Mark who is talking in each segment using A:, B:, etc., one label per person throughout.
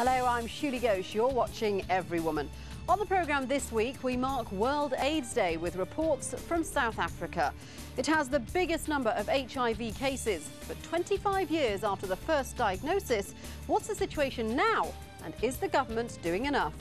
A: Hello, I'm Shuli Ghosh. You're watching Everywoman. On the programme this week, we mark World AIDS Day with reports from South Africa. It has the biggest number of HIV cases, but 25 years after the first diagnosis, what's the situation now? And is the government doing enough?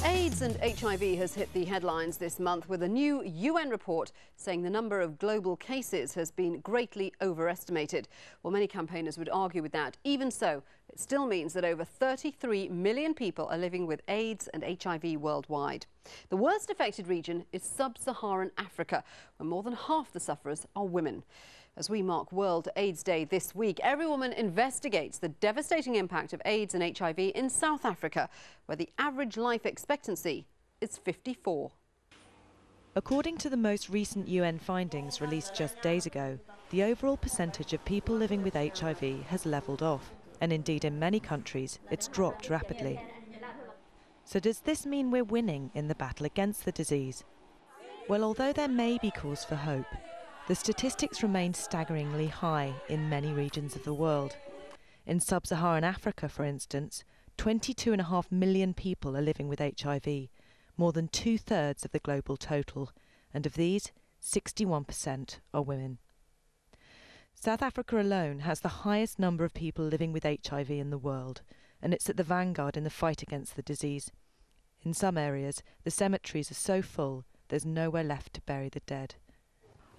A: AIDS and HIV has hit the headlines this month with a new UN report saying the number of global cases has been greatly overestimated. Well, many campaigners would argue with that. Even so, it still means that over 33 million people are living with AIDS and HIV worldwide. The worst affected region is sub-Saharan Africa, where more than half the sufferers are women. As we mark World AIDS Day this week, Everywoman investigates the devastating impact of AIDS and HIV in South Africa, where the average life expectancy is 54.
B: According to the most recent UN findings released just days ago, the overall percentage of people living with HIV has levelled off, and indeed in many countries it's dropped rapidly. So does this mean we're winning in the battle against the disease? Well, although there may be cause for hope, the statistics remain staggeringly high in many regions of the world. In sub-Saharan Africa, for instance, 22.5 million people are living with HIV, more than 2/3 of the global total, and of these, 61% are women. South Africa alone has the highest number of people living with HIV in the world, and it's at the vanguard in the fight against the disease. In some areas, the cemeteries are so full, there's nowhere left to bury the dead.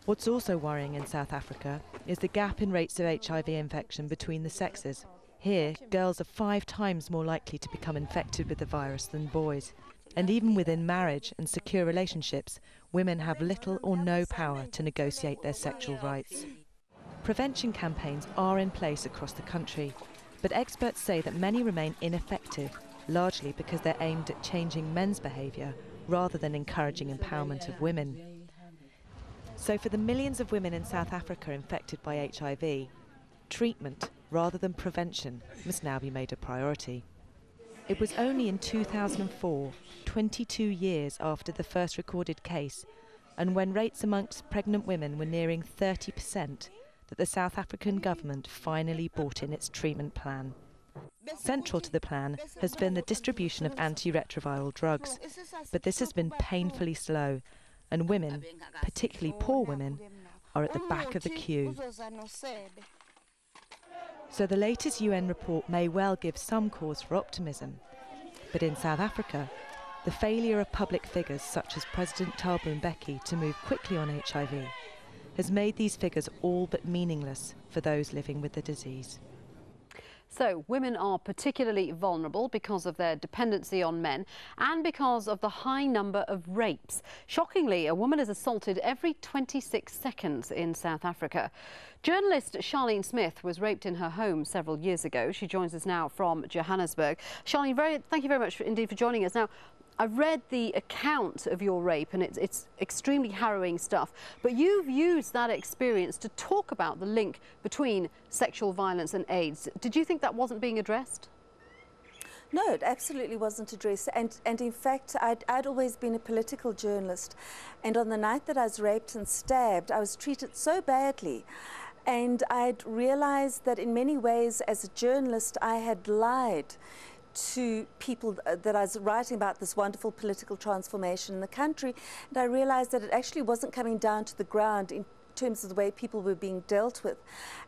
B: What's also worrying in South Africa is the gap in rates of HIV infection between the sexes. Here, girls are 5 times more likely to become infected with the virus than boys. And even within marriage and secure relationships, women have little or no power to negotiate their sexual rights. Prevention campaigns are in place across the country, but experts say that many remain ineffective, largely because they're aimed at changing men's behaviour rather than encouraging empowerment of women. So for the millions of women in South Africa infected by HIV, treatment rather than prevention must now be made a priority. It was only in 2004, 22 years after the first recorded case, and when rates amongst pregnant women were nearing 30%, that the South African government finally brought in its treatment plan. Central to the plan has been the distribution of antiretroviral drugs, but this has been painfully slow, and women, particularly poor women, are at the back of the queue. So the latest UN report may well give some cause for optimism. But in South Africa, the failure of public figures such as President Thabo Mbeki to move quickly on HIV has made these figures all but meaningless for those living with the disease.
A: So women are particularly vulnerable because of their dependency on men and because of the high number of rapes. Shockingly, a woman is assaulted every 26 seconds in South Africa. Journalist Charlene Smith was raped in her home several years ago. She joins us now from Johannesburg. Charlene, thank you very much indeed for joining us. Now, I've read the account of your rape and it's extremely harrowing stuff, but you've used that experience to talk about the link between sexual violence and AIDS. Did you think that wasn't being addressed?
C: No, it absolutely wasn't addressed, and in fact I'd always been a political journalist, and on the night that I was raped and stabbed I was treated so badly, and I'd realized that in many ways as a journalist I had lied to people that I was writing about this wonderful political transformation in the country, and I realized that it actually wasn't coming down to the ground in terms of the way people were being dealt with.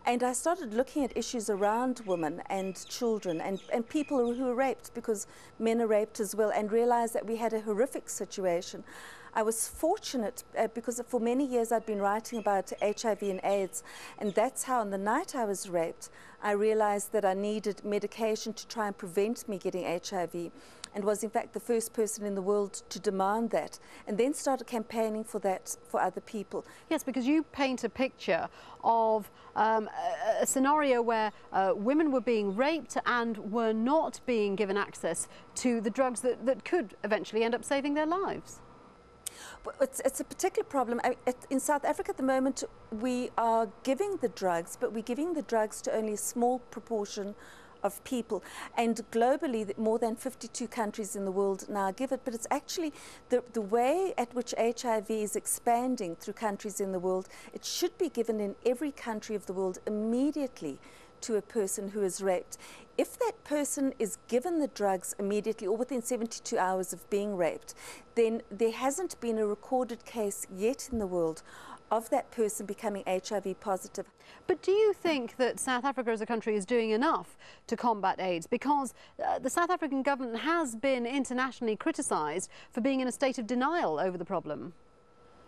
C: And I started looking at issues around women and children and people who were raped, because men are raped as well, and realized that we had a horrific situation. I was fortunate because for many years I'd been writing about HIV and AIDS, and that's how on the night I was raped I realized that I needed medication to try and prevent me getting HIV, and was in fact the first person in the world to demand that, and then started campaigning for that for other people.
A: Yes, because you paint a picture of a scenario where women were being raped and were not being given access to the drugs that could eventually end up saving their lives.
C: It's a particular problem. In South Africa at the moment, we are giving the drugs, but we're giving the drugs to only a small proportion of people, and globally more than 52 countries in the world now give it, but it's actually the way at which HIV is expanding through countries in the world. It should be given in every country of the world immediately to a person who is raped. If that person is given the drugs immediately or within 72 hours of being raped, then there hasn't been a recorded case yet in the world of that person becoming HIV positive.
A: But do you think that South Africa as a country is doing enough to combat AIDS? Because the South African government has been internationally criticised for being in a state of denial over the problem.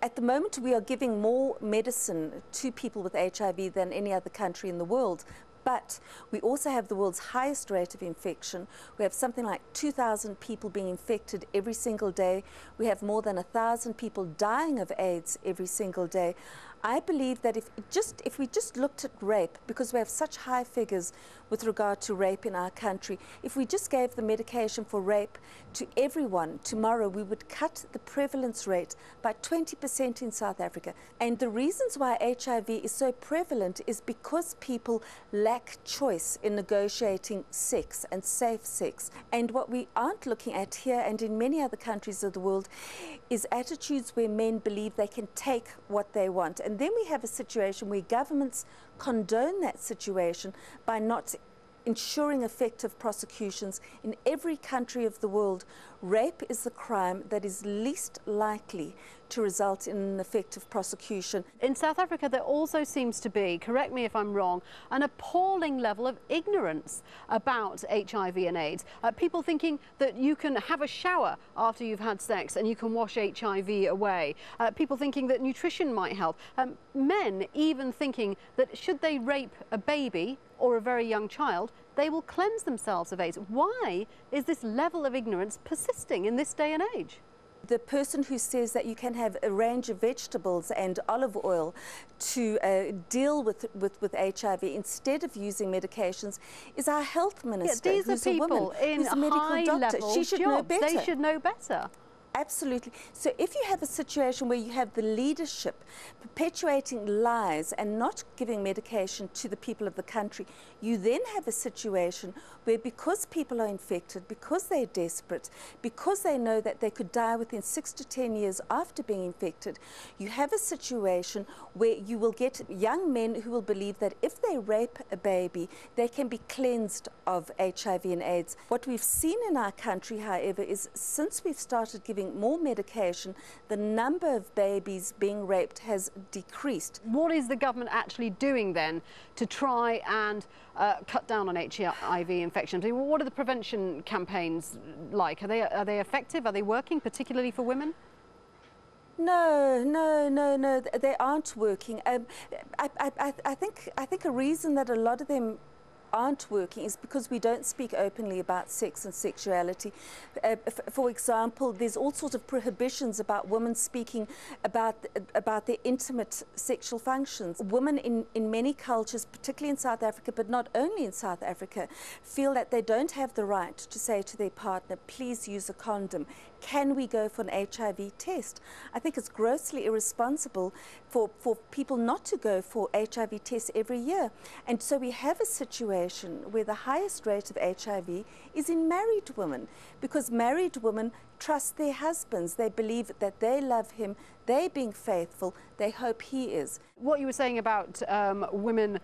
C: At the moment, we are giving more medicine to people with HIV than any other country in the world. But we also have the world's highest rate of infection. We have something like 2,000 people being infected every single day. We have more than 1,000 people dying of AIDS every single day. I believe that if we just looked at rape, because we have such high figures with regard to rape in our country, if we just gave the medication for rape to everyone tomorrow, we would cut the prevalence rate by 20% in South Africa. And the reasons why HIV is so prevalent is because people lack choice in negotiating sex and safe sex. And what we aren't looking at here and in many other countries of the world is attitudes where men believe they can take what they want. And then we have a situation where governments condone that situation by not ensuring effective prosecutions. In every country of the world, rape is the crime that is least likely to result in an effective prosecution.
A: In South Africa, there also seems to be, correct me if I'm wrong, an appalling level of ignorance about HIV and AIDS. People thinking that you can have a shower after you've had sex and you can wash HIV away. People thinking that nutrition might help. Men even thinking that should they rape a baby or a very young child, they will cleanse themselves of AIDS. Why is this level of ignorance persisting in this day and age?
C: The person who says that you can have a range of vegetables and olive oil to deal with HIV instead of using medications is our health minister,
A: these
C: who's
A: are
C: a woman,
A: people in
C: who's a medical doctor. She should know better.
A: They should know better.
C: Absolutely. So if you have a situation where you have the leadership perpetuating lies and not giving medication to the people of the country, you then have a situation where because people are infected, because they're desperate, because they know that they could die within 6 to 10 years after being infected, you have a situation where you will get young men who will believe that if they rape a baby, they can be cleansed of HIV and AIDS. What we've seen in our country, however, is since we've started giving more medication, the number of babies being raped has decreased.
A: What is the government actually doing then to try and cut down on HIV infections? I mean, what are the prevention campaigns like? Are they effective? Are they working, particularly for women?
C: No, they aren't working. I think a reason that a lot of them aren't working is because we don't speak openly about sex and sexuality. For example, there's all sorts of prohibitions about women speaking about their intimate sexual functions. Women in many cultures, particularly in South Africa, but not only in South Africa, feel that they don't have the right to say to their partner, please use a condom. Can we go for an HIV test? I think it's grossly irresponsible for people not to go for HIV tests every year. And so we have a situation where the highest rate of HIV is in married women, because married women trust their husbands. They believe that they love him, they're being faithful, they hope he is.
A: What you were saying about women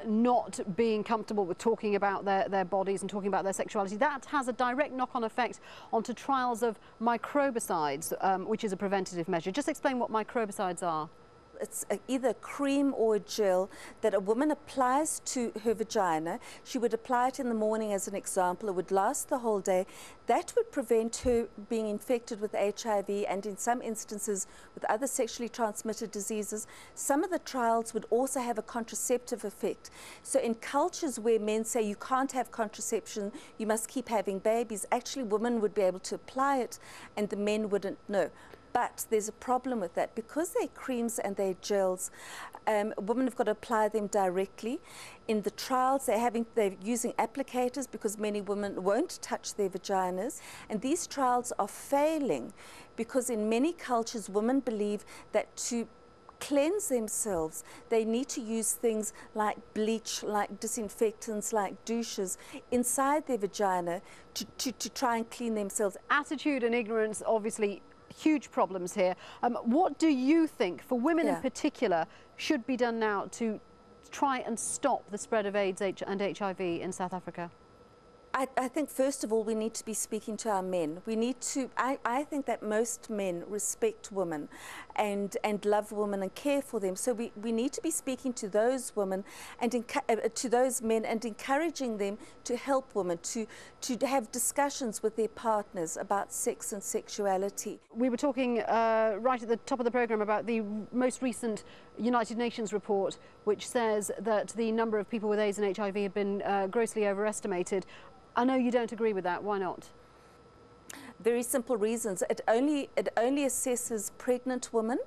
A: not being comfortable with talking about their bodies and talking about their sexuality, that has a direct knock-on effect onto trials of microbicides, which is a preventative measure. Just explain what microbicides are.
C: It's either a cream or a gel that a woman applies to her vagina. She would apply it in the morning as an example. It would last the whole day. That would prevent her being infected with HIV and in some instances with other sexually transmitted diseases. Some of the trials would also have a contraceptive effect. So in cultures where men say you can't have contraception, you must keep having babies, actually women would be able to apply it and the men wouldn't know. But there's a problem with that. Because they're creams and they're gels, women have got to apply them directly. In the trials, they're using applicators because many women won't touch their vaginas. And these trials are failing because in many cultures, women believe that to cleanse themselves, they need to use things like bleach, like disinfectants, like douches inside their vagina to try and clean themselves.
A: Attitude and ignorance, obviously huge problems here. What do you think, for women in particular, should be done now to try and stop the spread of AIDS and HIV in South Africa?
C: I think first of all we need to be speaking to our men. We need to, I think that most men respect women and love women and care for them. So we need to be speaking to those women and to those men and encouraging them to help women, to have discussions with their partners about sex and sexuality.
A: We were talking right at the top of the programme about the most recent United Nations report, which says that the number of people with AIDS and HIV have been grossly overestimated. I know you don't agree with that. Why not?
C: Very simple reasons. It only assesses pregnant women.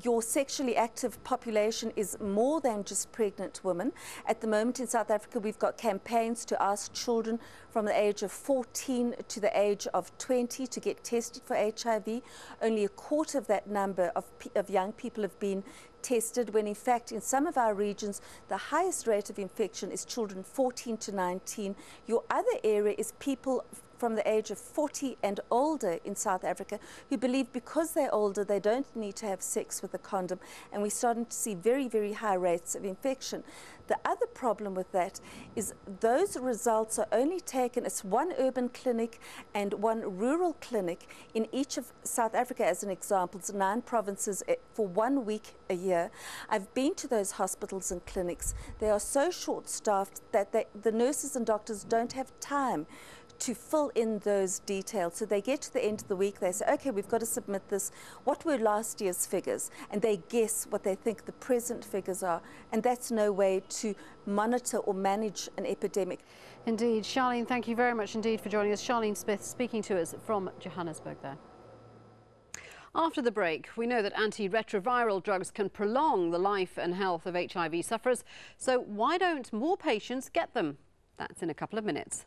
C: Your sexually active population is more than just pregnant women. At the moment in South Africa, we've got campaigns to ask children from the age of 14 to the age of 20 to get tested for HIV. Only a quarter of that number of young people have been tested, when in fact in some of our regions the highest rate of infection is children 14 to 19. Your other area is people from the age of 40 and older in South Africa who believe because they're older they don't need to have sex with a condom, and we're starting to see very, very high rates of infection. The other problem with that is those results are only taken, it's one urban clinic and one rural clinic in each of South Africa, as an example. It's 9 provinces for 1 week a year. I've been to those hospitals and clinics. They are so short-staffed that the nurses and doctors don't have time to fill in those details. So they get to the end of the week, they say, okay, we've got to submit this. What were last year's figures? And they guess what they think the present figures are. And that's no way to monitor or manage an epidemic.
A: Indeed. Charlene, thank you very much indeed for joining us. Charlene Smith speaking to us from Johannesburg there. After the break, we know that antiretroviral drugs can prolong the life and health of HIV sufferers. So why don't more patients get them? That's in a couple of minutes.